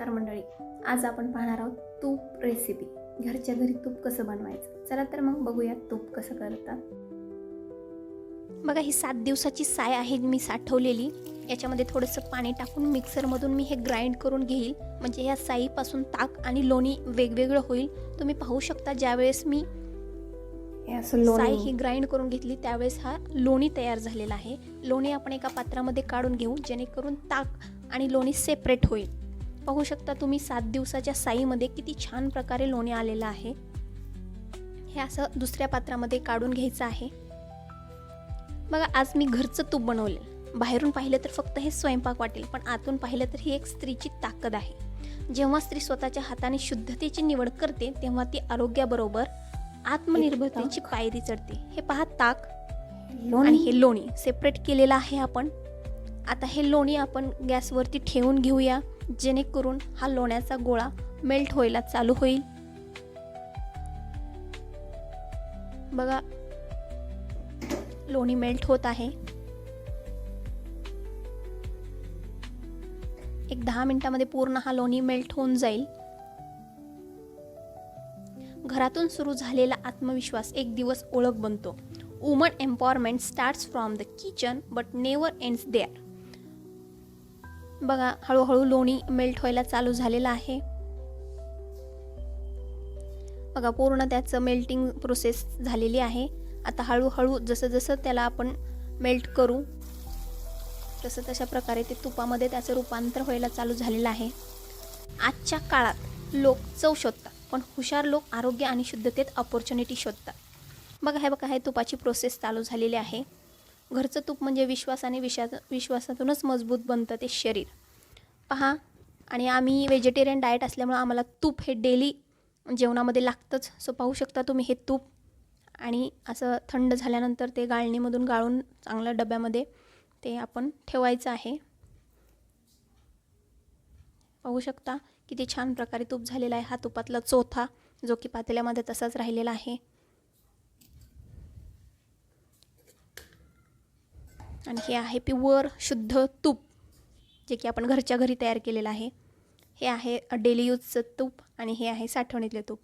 नमस्कार मंडळी. आज आपण पाहणार आहोत तूप रेसिपी. घरच्या घरी तूप कसं बनवायचं. चला तर मग बघूया तूप कसं करतात. बघा, ही 7 दिवसाची साय आहे मी साठवलेली. याच्यामध्ये थोडंसं पाणी टाकून मिक्सरमधून मी हे ग्राइंड करून घेईल, म्हणजे या साईपासून ताक आणि लोणी वेगवेगळं होईल. तुम्ही पाहू शकता, ज्यावेळेस मी साय ही ग्राइंड करून घेतली त्यावेळेस हा लोणी तयार झालेला आहे. लोणी आपण एका पात्रामध्ये काढून घेऊ, जेणेकरून ताक आणि लोणी सेपरेट होईल. पाहू शकता तुम्ही 7 दिवसाच्या साईमध्ये किती छान प्रकारे लोणी आलेलं आहे. हे असं दुसऱ्या पात्रामध्ये काढून घ्यायचं आहे. बघा, आज मी घरचं तूप बनवलं. बाहेरून पाहिलं तर फक्त हे स्वयंपाक वाटेल, पण आतून पाहिलं तर ही एक स्त्रीची ताकद आहे. जेव्हा स्त्री स्वतःच्या हाताने शुद्धतेची निवड करते, तेव्हा ती आरोग्याबरोबर आत्मनिर्भरतेची पायरी चढते. हे पहा, ताक आणि हे लोणी सेपरेट केलेलं आहे आपण. आता हे लोणी आपण गॅसवरती ठेवून घेऊया, जेणेकरून हा लोण्याचा गोळा मेल्ट व्हायला चालू होईल. बघा, लोणी मेल्ट होत आहे. एक 10 मिनिटांमध्ये पूर्ण हा लोणी मेल्ट होऊन जाईल. घरातून सुरू झालेला आत्मविश्वास एक दिवस ओळख बनतो. Woman empowerment starts from the kitchen but never ends there. बघा, हळूहळू लोणी मेल्ट व्हायला चालू झालेलं आहे. बघा, पूर्ण त्याचं मेल्टिंग प्रोसेस झालेली आहे. आता हळूहळू जसं जसं त्याला आपण मेल्ट करू, तसं तशा प्रकारे ते तुपामध्ये त्याचं रूपांतर व्हायला चालू झालेलं आहे. आजच्या काळात लोक चव शोधतात, पण हुशार लोक आरोग्य आणि शुद्धतेत अपॉर्च्युनिटी शोधतात. बघा, हे तुपाची प्रोसेस चालू झालेली आहे. घरचं तूप म्हणजे विश्वास आणि विश्वासातूनच मजबूत बनतं ते शरीर. पहा, आणि आम्ही व्हेजिटेरियन डाएट असल्यामुळे आम्हाला तूप हे डेली जेवणामध्ये लागतंच. सो पाहू शकता तुम्ही हे तूप, आणि असं थंड झाल्यानंतर ते गाळणीमधून गाळून चांगल्या डब्यामध्ये ते आपण ठेवायचं आहे. पाहू शकता किती छान प्रकारे तूप झालेला आहे. हा तुपातला चोथा, जो की पातेल्यामध्ये तसाच राहिलेला आहे. आणि हे आहे प्युअर शुद्ध तूप, जे की आपण घरच्या घरी तयार केलेलं आहे. हे आहे डेली यूजचं तूप आणि हे आहे साठवणीतले तूप.